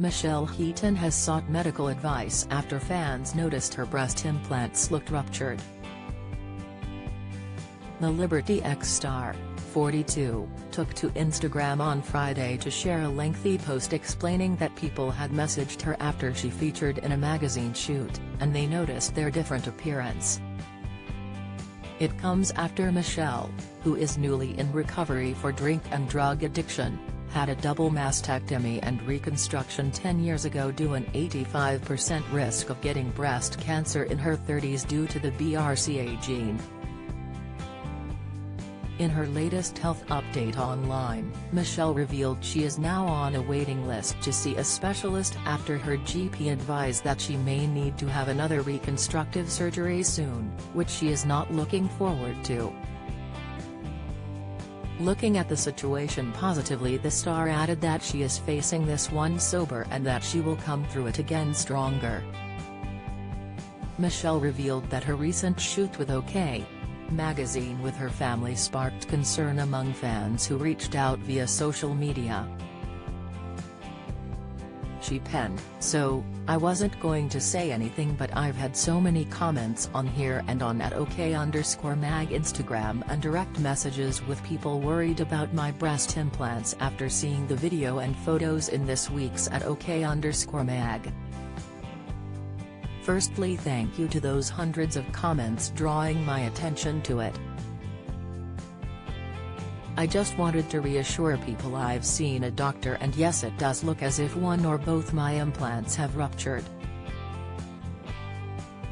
Michelle Heaton has sought medical advice after fans noticed her breast implants looked ruptured. The Liberty X star, 42, took to Instagram on Friday to share a lengthy post explaining that people had messaged her after she featured in a magazine shoot, and they noticed their different appearance. It comes after Michelle, who is newly in recovery for drink and drug addiction, had a double mastectomy and reconstruction 10 years ago due an 85% risk of getting breast cancer in her 30s due to the BRCA gene. In her latest health update online, Michelle revealed she is now on a waiting list to see a specialist after her GP advised that she may need to have another reconstructive surgery soon, which she is not looking forward to. Looking at the situation positively, the star added that she is facing this one sober and that she will come through it again stronger. Michelle revealed that her recent shoot with OK! Magazine with her family sparked concern among fans who reached out via social media. She penned, "So, I wasn't going to say anything, but I've had so many comments on here and on at OK_mag Instagram and direct messages with people worried about my breast implants after seeing the video and photos in this week's at OK_mag. Firstly, thank you to those hundreds of comments drawing my attention to it. I just wanted to reassure people I've seen a doctor and yes, it does look as if one or both my implants have ruptured.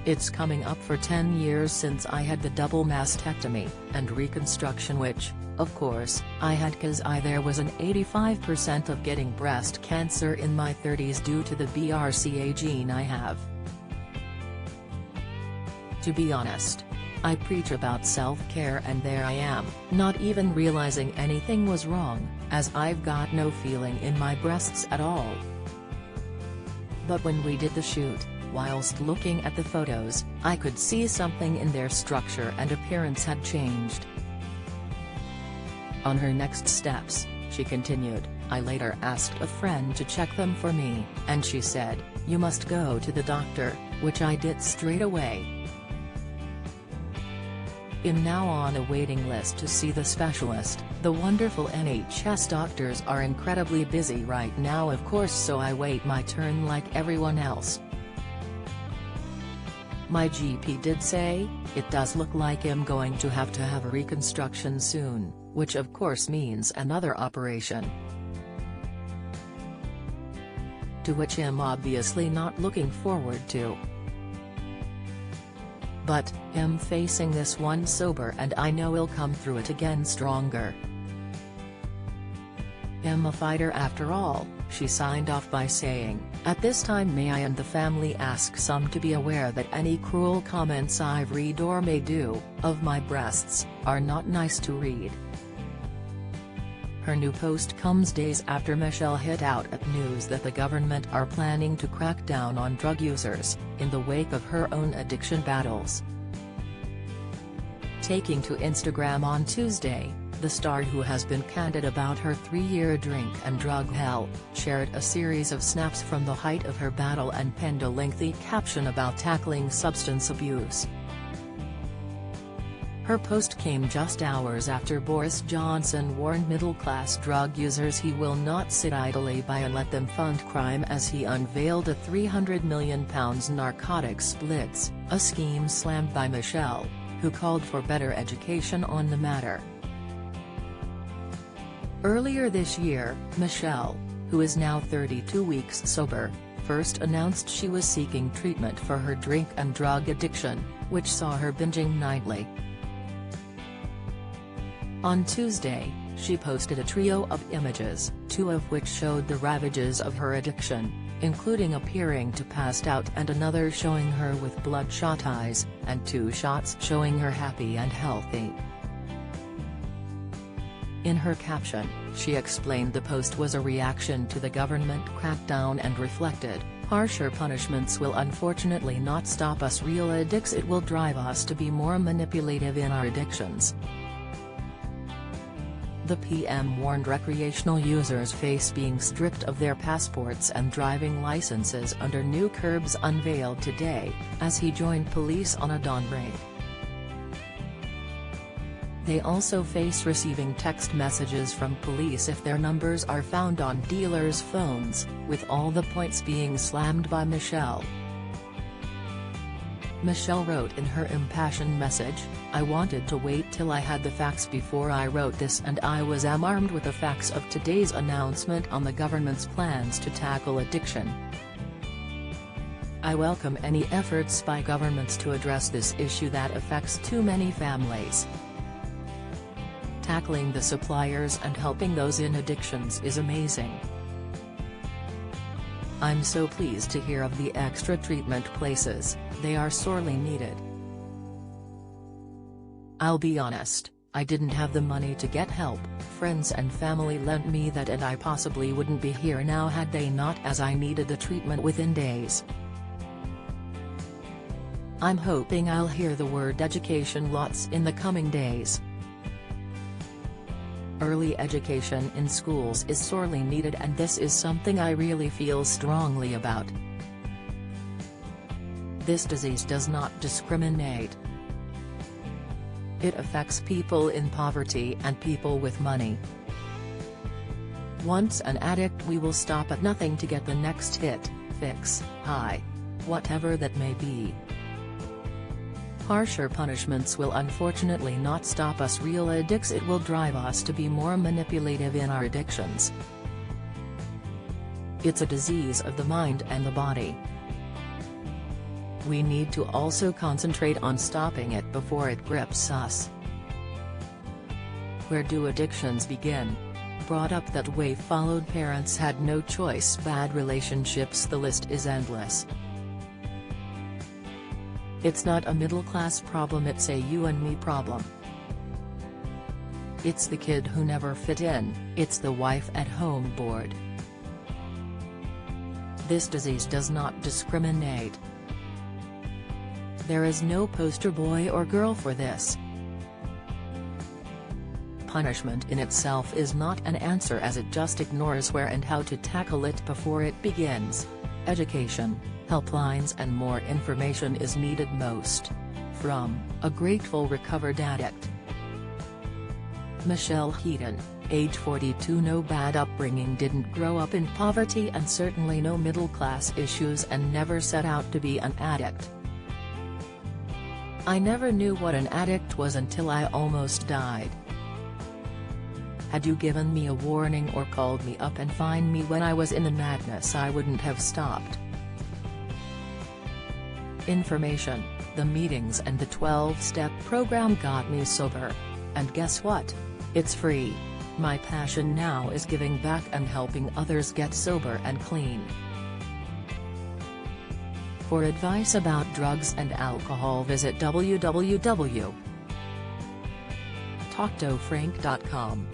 It's coming up for 10 years since I had the double mastectomy and reconstruction, which, of course, I had cause there was an 85% of getting breast cancer in my 30s due to the BRCA gene I have. To be honest, I preach about self-care and there I am, not even realizing anything was wrong, as I've got no feeling in my breasts at all. But when we did the shoot, whilst looking at the photos, I could see something in their structure and appearance had changed." On her next steps, she continued, "I later asked a friend to check them for me, and she said, 'You must go to the doctor,' which I did straight away. I'm now on a waiting list to see the specialist. The wonderful NHS doctors are incredibly busy right now, of course, so I wait my turn like everyone else. My GP did say, it does look like I'm going to have a reconstruction soon, which of course means another operation. To which I'm obviously not looking forward to. But, I'm facing this one sober and I know I'll come through it again stronger. I'm a fighter after all," she signed off by saying, "At this time may I and the family ask some to be aware that any cruel comments I read or may do, of my breasts, are not nice to read." Her new post comes days after Michelle hit out at news that the government are planning to crack down on drug users, in the wake of her own addiction battles. Taking to Instagram on Tuesday, the star, who has been candid about her 3-year drink and drug hell, shared a series of snaps from the height of her battle and penned a lengthy caption about tackling substance abuse. Her post came just hours after Boris Johnson warned middle-class drug users he will not sit idly by and let them fund crime as he unveiled a £300 million narcotics blitz, a scheme slammed by Michelle, who called for better education on the matter. Earlier this year, Michelle, who is now 32 weeks sober, first announced she was seeking treatment for her drink and drug addiction, which saw her binging nightly. On Tuesday, she posted a trio of images, 2 of which showed the ravages of her addiction, including appearing to passed out and another showing her with bloodshot eyes, and 2 shots showing her happy and healthy. In her caption, she explained the post was a reaction to the government crackdown and reflected, "Harsher punishments will unfortunately not stop us real addicts, it will drive us to be more manipulative in our addictions." The PM warned recreational users face being stripped of their passports and driving licenses under new curbs unveiled today, as he joined police on a dawn raid. They also face receiving text messages from police if their numbers are found on dealers' phones, with all the points being slammed by Michelle. Michelle wrote in her impassioned message, "I wanted to wait till I had the facts before I wrote this, and I was armed with the facts of today's announcement on the government's plans to tackle addiction. I welcome any efforts by governments to address this issue that affects too many families. Tackling the suppliers and helping those in addictions is amazing. I'm so pleased to hear of the extra treatment places, they are sorely needed. I'll be honest, I didn't have the money to get help, friends and family lent me that, and I possibly wouldn't be here now had they not, as I needed the treatment within days. I'm hoping I'll hear the word education lots in the coming days. Early education in schools is sorely needed, and this is something I really feel strongly about. This disease does not discriminate. It affects people in poverty and people with money. Once an addict, we will stop at nothing to get the next hit, fix, high. Whatever that may be. Harsher punishments will unfortunately not stop us real addicts, it will drive us to be more manipulative in our addictions. It's a disease of the mind and the body. We need to also concentrate on stopping it before it grips us. Where do addictions begin? Brought up that way, followed, parents had no choice, bad relationships, the list is endless. It's not a middle-class problem, it's a you and me problem. It's the kid who never fit in, it's the wife at home bored. This disease does not discriminate. There is no poster boy or girl for this. Punishment in itself is not an answer, as it just ignores where and how to tackle it before it begins. Education, helplines and more information is needed most. From a grateful recovered addict. Michelle Heaton, age 42, no bad upbringing, didn't grow up in poverty and certainly no middle-class issues, and never set out to be an addict. I never knew what an addict was until I almost died. Had you given me a warning or called me up and fined me when I was in the madness, I wouldn't have stopped. Information, the meetings and the 12-step program got me sober. And guess what? It's free. My passion now is giving back and helping others get sober and clean. For advice about drugs and alcohol, visit www.talktofrank.com.